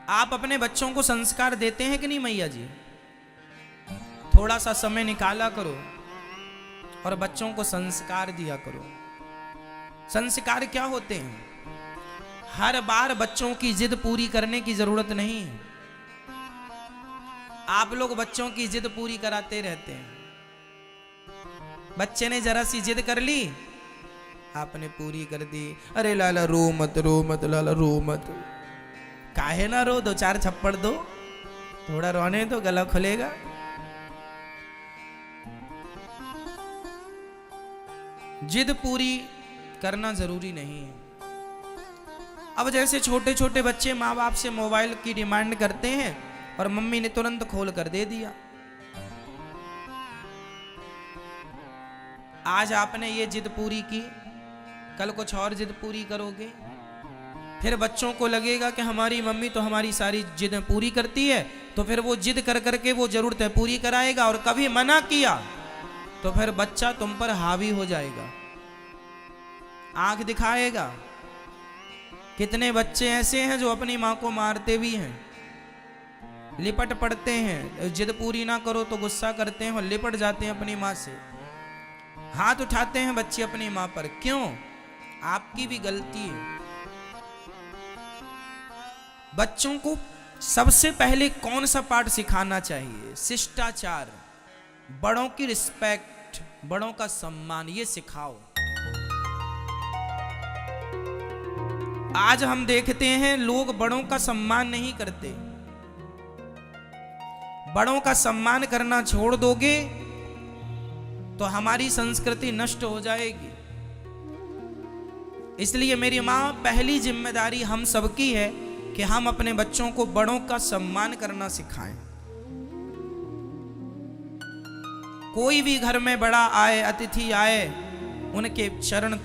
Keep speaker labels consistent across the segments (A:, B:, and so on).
A: आप अपने बच्चों को संस्कार देते हैं कि नहीं मैया जी? थोड़ा सा समय निकाला करो और बच्चों को संस्कार दिया करो। संस्कार क्या होते हैं? हर बार बच्चों की जिद पूरी करने की जरूरत नहीं है। आप लोग बच्चों की जिद पूरी कराते रहते हैं। बच्चे ने जरा सी जिद कर ली, आपने पूरी कर दी। अरे लाला रो मत, रो मत लाला, रो मत। काहे ना रो, दो चार थप्पड़ दो, थोड़ा रोने दो, गला खुलेगा। जिद पूरी करना जरूरी नहीं है। अब जैसे छोटे छोटे बच्चे माँ बाप से मोबाइल की डिमांड करते हैं और मम्मी ने तुरंत खोल कर दे दिया। आज आपने ये जिद पूरी की, कल कुछ और जिद पूरी करोगे। फिर बच्चों को लगेगा कि हमारी मम्मी तो हमारी सारी जिद पूरी करती है, तो फिर वो जिद कर करके वो जरूरतें पूरी कराएगा। और कभी मना किया तो फिर बच्चा तुम पर हावी हो जाएगा, आंख दिखाएगा। कितने बच्चे ऐसे हैं जो अपनी माँ को मारते भी हैं, लिपट पड़ते हैं। जिद पूरी ना करो तो गुस्सा करते हैं और लिपट जाते हैं अपनी माँ से। हाथ उठाते हैं बच्चे अपनी माँ पर। क्यों? आपकी भी गलती है। बच्चों को सबसे पहले कौन सा पाठ सिखाना चाहिए? शिष्टाचार, बड़ों की रिस्पेक्ट, बड़ों का सम्मान, ये सिखाओ। आज हम देखते हैं लोग बड़ों का सम्मान नहीं करते। बड़ों का सम्मान करना छोड़ दोगे तो हमारी संस्कृति नष्ट हो जाएगी। इसलिए मेरी मां, पहली जिम्मेदारी हम सबकी है कि हम अपने बच्चों को बड़ों का सम्मान करना सिखाएं। कोई भी घर में बड़ा आए, अतिथि आए, उनके चरण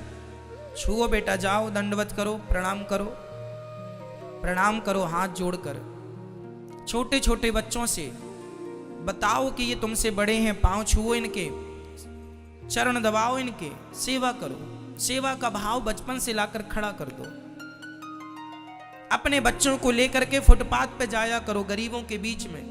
A: छुओ। बेटा जाओ, दंडवत करो, प्रणाम करो, प्रणाम करो हाथ जोड़कर। छोटे छोटे बच्चों से बताओ कि ये तुमसे बड़े हैं, पांव छुओ इनके, चरण दबाओ इनके, सेवा करो। सेवा का भाव बचपन से लाकर खड़ा कर दो। अपने बच्चों को लेकर के फुटपाथ पे जाया करो, गरीबों के बीच में,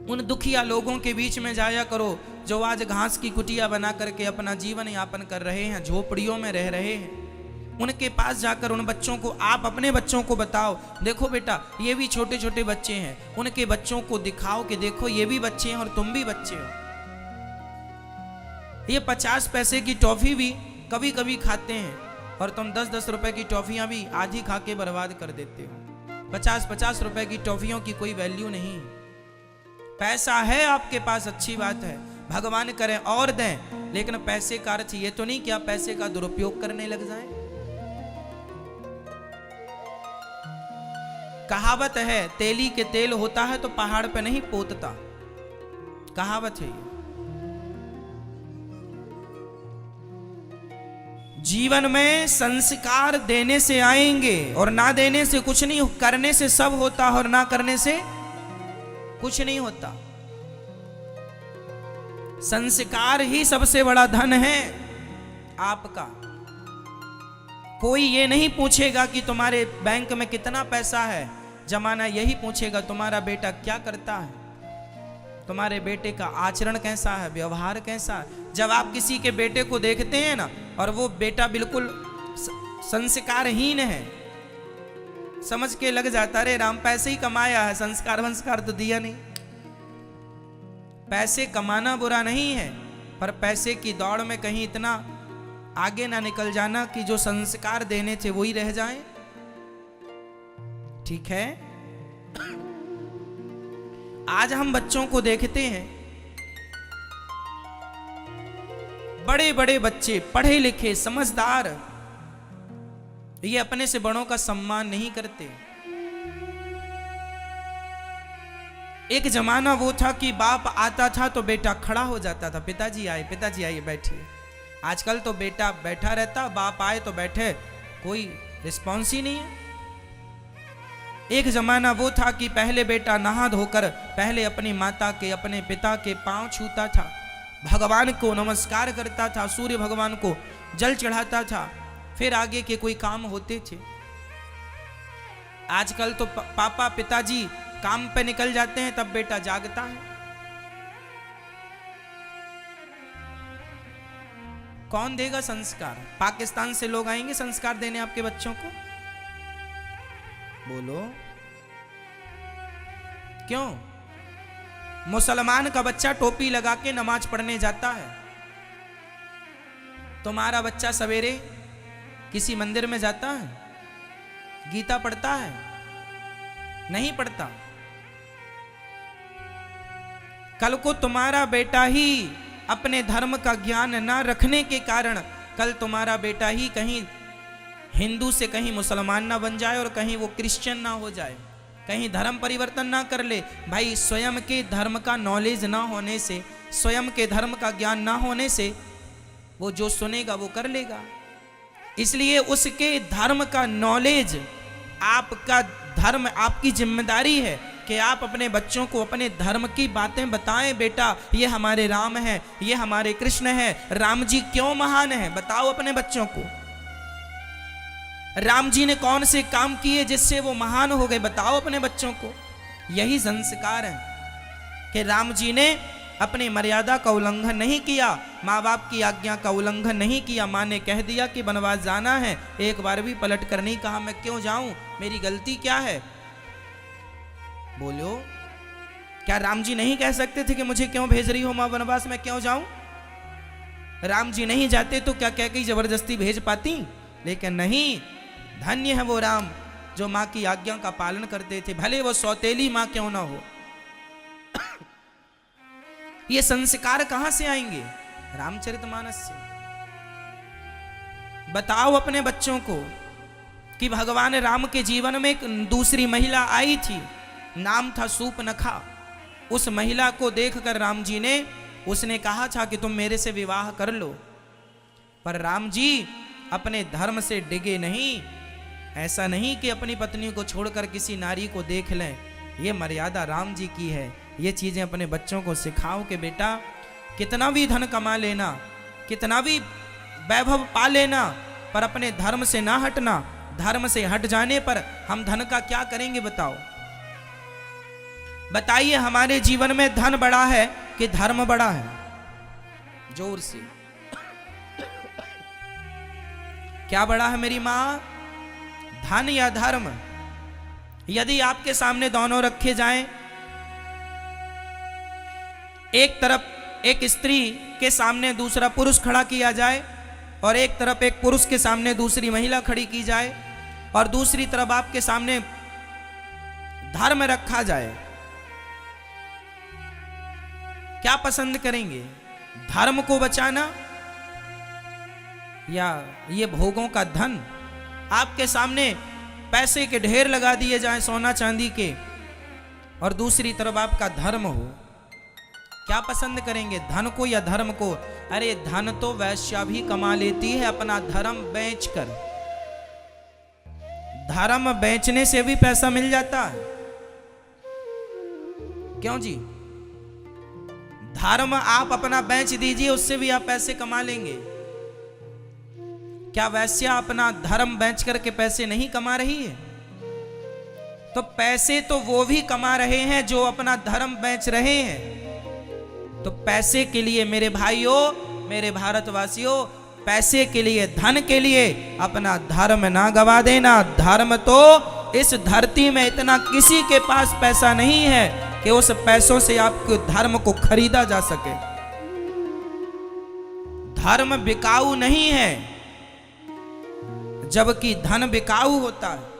A: उन दुखिया लोगों के बीच में जाया करो जो आज घास की कुटिया बना करके अपना जीवन यापन कर रहे हैं, झोपड़ियों में रह रहे हैं। उनके पास जाकर उन बच्चों को, आप अपने बच्चों को बताओ, देखो बेटा ये भी छोटे छोटे बच्चे हैं। उनके बच्चों को दिखाओ कि देखो ये भी बच्चे हैं और तुम भी बच्चे हो। ये 50 पैसे की टॉफी भी कभी कभी खाते हैं और तुम 10-10 रुपए की टॉफियां भी आधी खा के बर्बाद कर देते हो। 50-50 रुपए की टॉफियों की कोई वैल्यू नहीं। पैसा है आपके पास, अच्छी बात है, भगवान करें और दें, लेकिन पैसे का अर्थ ये तो नहीं कि आप पैसे का दुरुपयोग करने लग जाएं। कहावत है, तेली के तेल होता है तो पहाड़ पे नहीं पोतता। कहावत है ये। जीवन में संस्कार देने से आएंगे और ना देने से कुछ नहीं। करने से सब होता और ना करने से कुछ नहीं होता। संस्कार ही सबसे बड़ा धन है आपका। कोई ये नहीं पूछेगा कि तुम्हारे बैंक में कितना पैसा है, जमाना यही पूछेगा तुम्हारा बेटा क्या करता है, तुम्हारे बेटे का आचरण कैसा है, व्यवहार कैसा है। जब आप किसी के बेटे को देखते हैं ना और वो बेटा बिल्कुल संस्कारहीन है, समझ के लग जाता रे राम पैसे ही कमाया है, संस्कार वंस्कार तो दिया नहीं। पैसे कमाना बुरा नहीं है, पर पैसे की दौड़ में कहीं इतना आगे ना निकल जाना कि जो संस्कार देने थे वही रह जाएं। ठीक है? आज हम बच्चों को देखते हैं, बड़े बड़े बच्चे पढ़े लिखे समझदार, ये अपने से बड़ों का सम्मान नहीं करते। एक जमाना वो था कि बाप आता था तो बेटा खड़ा हो जाता था, पिताजी आइए बैठिए। आजकल तो बेटा बैठा रहता, बाप आए तो बैठे, कोई रिस्पॉन्स ही नहीं है। एक जमाना वो था कि पहले बेटा नहा धोकर पहले अपनी माता के, अपने पिता के पांव छूता था, भगवान को नमस्कार करता था, सूर्य भगवान को जल चढ़ाता था, फिर आगे के कोई काम होते थे। आजकल तो पापा पिताजी काम पे निकल जाते हैं, तब बेटा जागता है। कौन देगा संस्कार? पाकिस्तान से लोग आएंगे संस्कार देने आपके बच्चों को? बोलो क्यों? मुसलमान का बच्चा टोपी लगा के नमाज पढ़ने जाता है, तुम्हारा बच्चा सवेरे किसी मंदिर में जाता है, गीता पढ़ता है? नहीं पढ़ता। कल को तुम्हारा बेटा ही अपने धर्म का ज्ञान ना रखने के कारण कल तुम्हारा बेटा ही कहीं हिंदू से कहीं मुसलमान ना बन जाए और कहीं वो क्रिश्चियन ना हो जाए, कहीं धर्म परिवर्तन ना कर ले। भाई स्वयं के धर्म का नॉलेज ना होने से, स्वयं के धर्म का ज्ञान ना होने से वो जो सुनेगा वो कर लेगा। इसलिए उसके धर्म का नॉलेज, आपका धर्म, आपकी जिम्मेदारी है कि आप अपने बच्चों को अपने धर्म की बातें बताएं। बेटा ये हमारे राम है, ये हमारे कृष्ण है, राम जी क्यों महान है बताओ अपने बच्चों को। राम जी ने कौन से काम किए जिससे वो महान हो गए बताओ अपने बच्चों को। यही संस्कार है कि राम जी ने अपनी मर्यादा का उल्लंघन नहीं किया, माँ बाप की आज्ञा का उल्लंघन नहीं किया। माँ ने कह दिया कि वनवास जाना है, एक बार भी पलट कर नहीं कहा मैं क्यों जाऊं, मेरी गलती क्या है। बोलो क्या राम जी नहीं कह सकते थे कि मुझे क्यों भेज रही हो माँ वनवास, मैं क्यों जाऊं? राम जी नहीं जाते तो क्या कह के जबरदस्ती भेज पाती? लेकिन नहीं, धन्य है वो राम जो माँ की आज्ञा का पालन करते थे, भले वो सौतेली माँ क्यों ना हो। ये संस्कार कहां से आएंगे? रामचरितमानस से। बताओ अपने बच्चों को कि भगवान राम के जीवन में एक दूसरी महिला आई थी, नाम था सूपनखा। उस महिला को देखकर राम जी ने, उसने कहा था कि तुम मेरे से विवाह कर लो, पर राम जी अपने धर्म से डिगे नहीं। ऐसा नहीं कि अपनी पत्नी को छोड़कर किसी नारी को देख लें, ये मर्यादा राम जी की है। ये चीजें अपने बच्चों को सिखाओ कि बेटा कितना भी धन कमा लेना, कितना भी वैभव पा लेना, पर अपने धर्म से ना हटना। धर्म से हट जाने पर हम धन का क्या करेंगे बताओ? बताइए हमारे जीवन में धन बड़ा है कि धर्म बड़ा है? जोर से क्या बड़ा है मेरी मां, धन या धर्म? यदि आपके सामने दोनों रखे जाएं, एक तरफ एक स्त्री के सामने दूसरा पुरुष खड़ा किया जाए और एक तरफ एक पुरुष के सामने दूसरी महिला खड़ी की जाए और दूसरी तरफ आपके सामने धर्म रखा जाए, क्या पसंद करेंगे? धर्म को बचाना या ये भोगों का धन? आपके सामने पैसे के ढेर लगा दिए जाएं सोना चांदी के और दूसरी तरफ आपका धर्म हो, क्या पसंद करेंगे? धन को या धर्म को? अरे धन तो वैश्या भी कमा लेती है अपना धर्म बेचकर। धर्म बेचने से भी पैसा मिल जाता है, क्यों जी? धर्म आप अपना बेच दीजिए, उससे भी आप पैसे कमा लेंगे। क्या वैश्या अपना धर्म बेच करके पैसे नहीं कमा रही है? तो पैसे तो वो भी कमा रहे हैं जो अपना धर्म बेच रहे हैं। तो पैसे के लिए मेरे भाइयों, मेरे भारतवासियों, पैसे के लिए, धन के लिए अपना धर्म ना गवा देना। धर्म तो इस धरती में इतना किसी के पास पैसा नहीं है कि उस पैसों से आपके धर्म को खरीदा जा सके। धर्म बिकाऊ नहीं है, जबकि धन बिकाऊ होता है।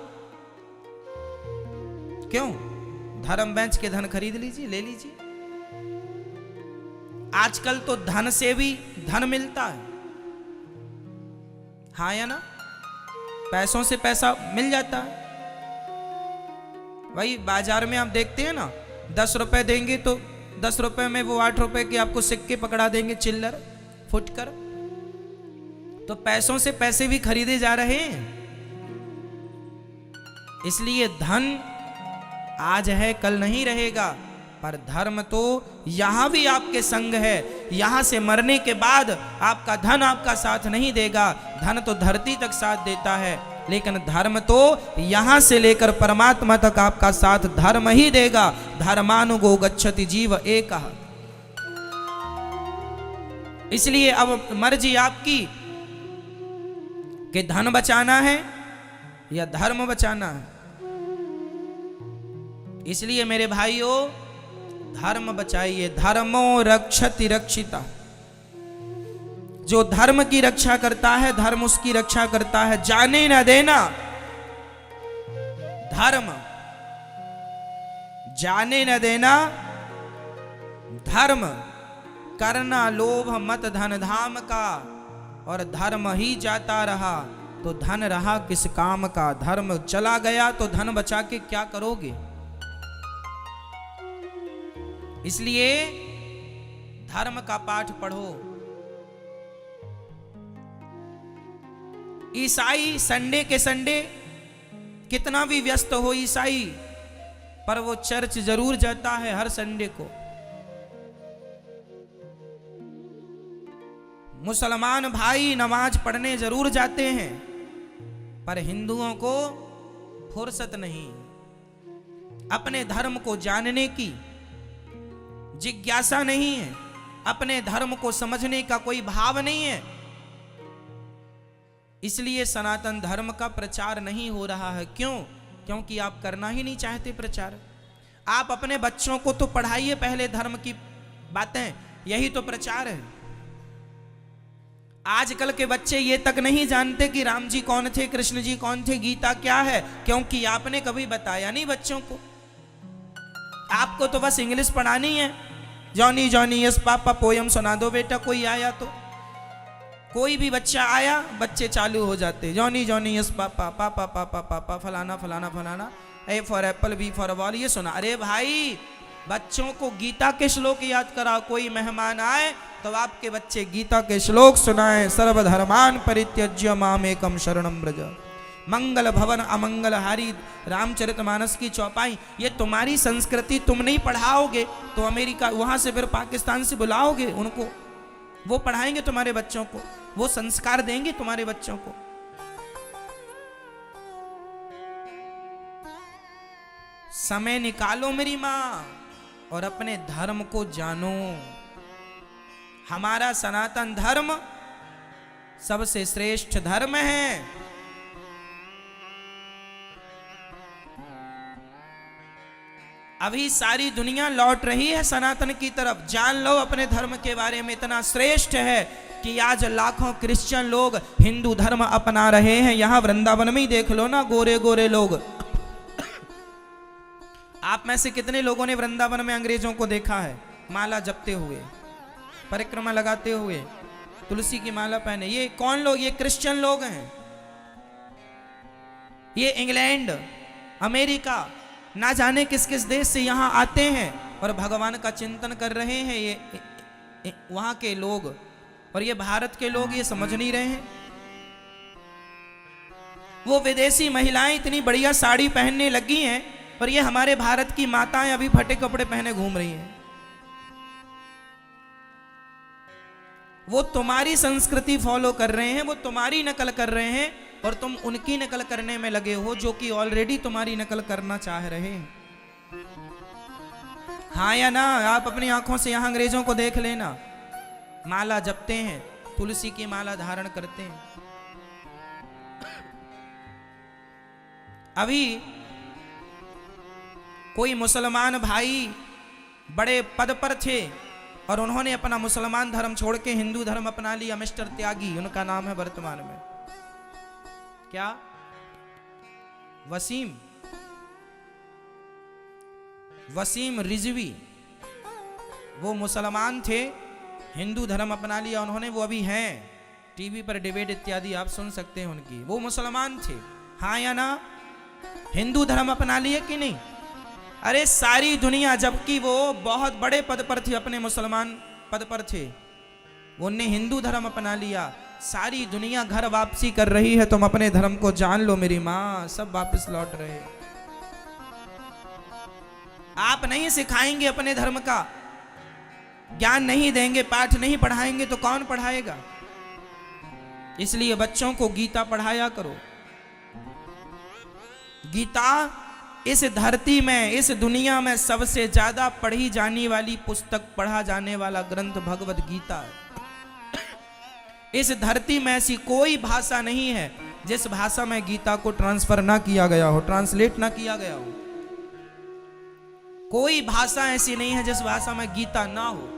A: क्यों? धर्म बेच के धन खरीद लीजिए, ले लीजिए। आजकल तो धन से भी धन मिलता है, हाँ या ना? पैसों से पैसा मिल जाता है। वही बाजार में आप देखते हैं ना, 10 रुपए देंगे तो 10 रुपए में वो 8 रुपए के आपको सिक्के पकड़ा देंगे, चिल्लर फुटकर। तो पैसों से पैसे भी खरीदे जा रहे हैं। इसलिए धन आज है कल नहीं रहेगा, पर धर्म तो यहां भी आपके संग है। यहां से मरने के बाद आपका धन आपका साथ नहीं देगा। धन तो धरती तक साथ देता है, लेकिन धर्म तो यहां से लेकर परमात्मा तक आपका साथ धर्म ही देगा। धर्मानुगो गच्छति जीव एकः। इसलिए अब मर्जी आपकी कि धन बचाना है या धर्म बचाना है। इसलिए मेरे भाइयों, धर्म बचाइए। धर्मो रक्षति रक्षिता। जो धर्म की रक्षा करता है, धर्म उसकी रक्षा करता है। जाने न देना, धर्म। जाने न देना, धर्म। करना लोभ मत धन धाम का, और धर्म ही जाता रहा तो धन रहा किस काम का। धर्म चला गया तो धन बचा के क्या करोगे। इसलिए धर्म का पाठ पढ़ो। ईसाई संडे के संडे कितना भी व्यस्त हो ईसाई, पर वो चर्च जरूर जाता है हर संडे को। मुसलमान भाई नमाज पढ़ने जरूर जाते हैं, पर हिंदुओं को फुर्सत नहीं। अपने धर्म को जानने की जिज्ञासा नहीं है, अपने धर्म को समझने का कोई भाव नहीं है। इसलिए सनातन धर्म का प्रचार नहीं हो रहा है। क्यों? क्योंकि आप करना ही नहीं चाहते प्रचार। आप अपने बच्चों को तो पढ़ाइए पहले धर्म की बातें, यही तो प्रचार है। आजकल के बच्चे ये तक नहीं जानते कि राम जी कौन थे, कृष्ण जी कौन थे, गीता क्या है, क्योंकि आपने कभी बताया नहीं बच्चों को। आपको तो बस इंग्लिश पढ़ानी है। Johnny Johnny yes papa poem सुना दो बेटा। कोई आया तो, कोई भी बच्चा आया, बच्चे चालू हो जाते जॉनी जॉनी यस पापा पापा पापा पापा फलाना फलाना फलाना, A for apple B for ball, ये सुना। अरे भाई, बच्चों को गीता के श्लोक याद कराओ। कोई मेहमान आए तो आपके बच्चे गीता के श्लोक सुनाएं। सर्वधर्मान परित्यज्य माम एकम शरणम व्रज, मंगल भवन अमंगल हारी, रामचरितमानस की चौपाई। ये तुम्हारी संस्कृति तुम नहीं पढ़ाओगे तो अमेरिका, वहां से फिर पाकिस्तान से बुलाओगे उनको, वो पढ़ाएंगे तुम्हारे बच्चों को, वो संस्कार देंगे तुम्हारे बच्चों को। समय निकालो मेरी मां और अपने धर्म को जानो। हमारा सनातन धर्म सबसे श्रेष्ठ धर्म है। अभी सारी दुनिया लौट रही है सनातन की तरफ। जान लो अपने धर्म के बारे में, इतना श्रेष्ठ है कि आज लाखों क्रिश्चियन लोग हिंदू धर्म अपना रहे हैं। यहां वृंदावन में ही देख लो ना, गोरे गोरे लोग। आप में से कितने लोगों ने वृंदावन में अंग्रेजों को देखा है माला जपते हुए, परिक्रमा लगाते हुए, तुलसी की माला पहने? ये कौन लोग? ये क्रिश्चियन लोग हैं। ये इंग्लैंड, अमेरिका, ना जाने किस किस देश से यहां आते हैं और भगवान का चिंतन कर रहे हैं। ये वहां के लोग, और ये भारत के लोग ये समझ नहीं रहे हैं। वो विदेशी महिलाएं इतनी बढ़िया साड़ी पहनने लगी हैं, और ये हमारे भारत की माताएं अभी फटे कपड़े पहने घूम रही हैं। वो तुम्हारी संस्कृति फॉलो कर रहे हैं, वो तुम्हारी नकल कर रहे हैं, और तुम उनकी नकल करने में लगे हो जो कि ऑलरेडी तुम्हारी नकल करना चाह रहे हैं। हाँ या ना? आप अपनी आंखों से यहां अंग्रेजों को देख लेना, माला जपते हैं, तुलसी की माला धारण करते हैं। अभी कोई मुसलमान भाई बड़े पद पर थे और उन्होंने अपना मुसलमान धर्म छोड़ के हिंदू धर्म अपना लिया। मिस्टर त्यागी उनका नाम है वर्तमान में। क्या? वसीम रिजवी। वो मुसलमान थे, हिंदू धर्म अपना लिया उन्होंने। वो अभी हैं, टीवी पर डिबेट इत्यादि आप सुन सकते हैं उनकी। वो मुसलमान थे, हाँ या ना? हिंदू धर्म अपना लिए कि नहीं? अरे सारी दुनिया, जबकि वो बहुत बड़े पद पर थे, अपने मुसलमान पद पर थे, उन्होंने हिंदू धर्म अपना लिया। सारी दुनिया घर वापसी कर रही है, तुम अपने धर्म को जान लो मेरी मां। सब वापस लौट रहे। आप नहीं सिखाएंगे अपने धर्म का, ज्ञान नहीं देंगे, पाठ नहीं पढ़ाएंगे तो कौन पढ़ाएगा? इसलिए बच्चों को गीता पढ़ाया करो, गीता इस धरती में, इस दुनिया में सबसे ज्यादा पढ़ी जाने वाली पुस्तक, पढ़ा जाने वाला ग्रंथ भगवत गीता है। इस धरती में ऐसी कोई भाषा नहीं है जिस भाषा में गीता को ट्रांसफर ना किया गया हो, ट्रांसलेट ना किया गया हो। कोई भाषा ऐसी नहीं है जिस भाषा में गीता ना हो।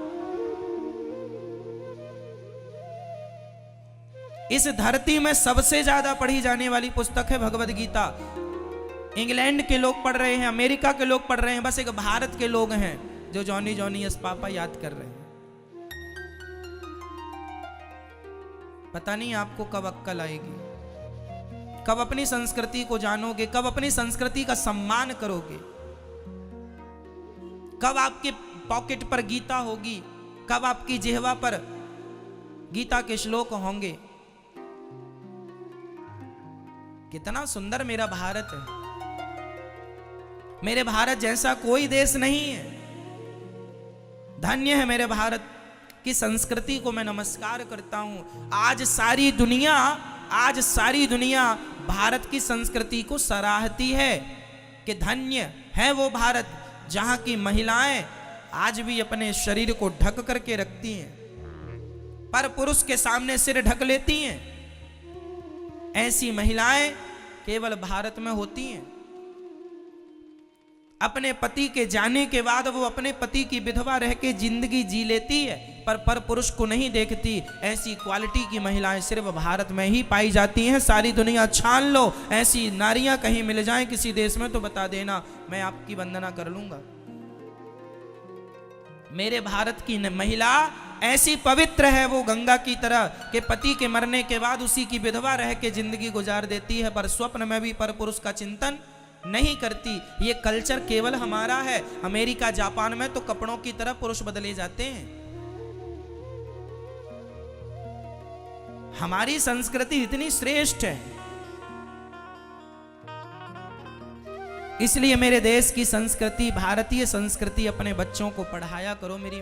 A: इस धरती में सबसे ज्यादा पढ़ी जाने वाली पुस्तक है भगवत गीता। इंग्लैंड के लोग पढ़ रहे हैं, अमेरिका के लोग पढ़ रहे हैं, बस एक भारत के लोग हैं जो जॉनी जॉनी यस पापा याद कर रहे हैं। पता नहीं आपको कब अक्ल आएगी, कब अपनी संस्कृति को जानोगे, कब अपनी संस्कृति का सम्मान करोगे, कब आपके पॉकेट पर गीता होगी, कब आपकी जिह्वा पर गीता के श्लोक होंगे। कितना सुंदर मेरा भारत है। मेरे भारत जैसा कोई देश नहीं है। धन्य है मेरे भारत की संस्कृति को मैं नमस्कार करता हूं। आज सारी दुनिया भारत की संस्कृति को सराहती है कि धन्य है वो भारत जहां की महिलाएं आज भी अपने शरीर को ढक करके रखती हैं, पर पुरुष के सामने सिर ढक लेती हैं। ऐसी महिलाएं केवल भारत में होती हैं। अपने पति के जाने के बाद वो अपने पति की विधवा रह के जिंदगी जी लेती है, पर पुरुष को नहीं देखती। ऐसी क्वालिटी की महिलाएं सिर्फ भारत में ही पाई जाती हैं। सारी दुनिया छान लो, ऐसी नारियां कहीं मिल जाएं किसी देश में तो बता देना, मैं आपकी वंदना कर लूंगा। मेरे भारत की महिला ऐसी पवित्र है, वो गंगा की तरह के पति के मरने के बाद उसी की विधवा रह के जिंदगी गुजार देती है, पर स्वप्न में भी पर पुरुष का चिंतन नहीं करती। ये कल्चर केवल हमारा है। अमेरिका जापान में तो कपड़ों की तरह पुरुष बदले जाते हैं। हमारी संस्कृति इतनी श्रेष्ठ है। इसलिए मेरे देश की संस्कृति, भारतीय संस्कृति अपने बच्चों को पढ़ाया करो। मेरी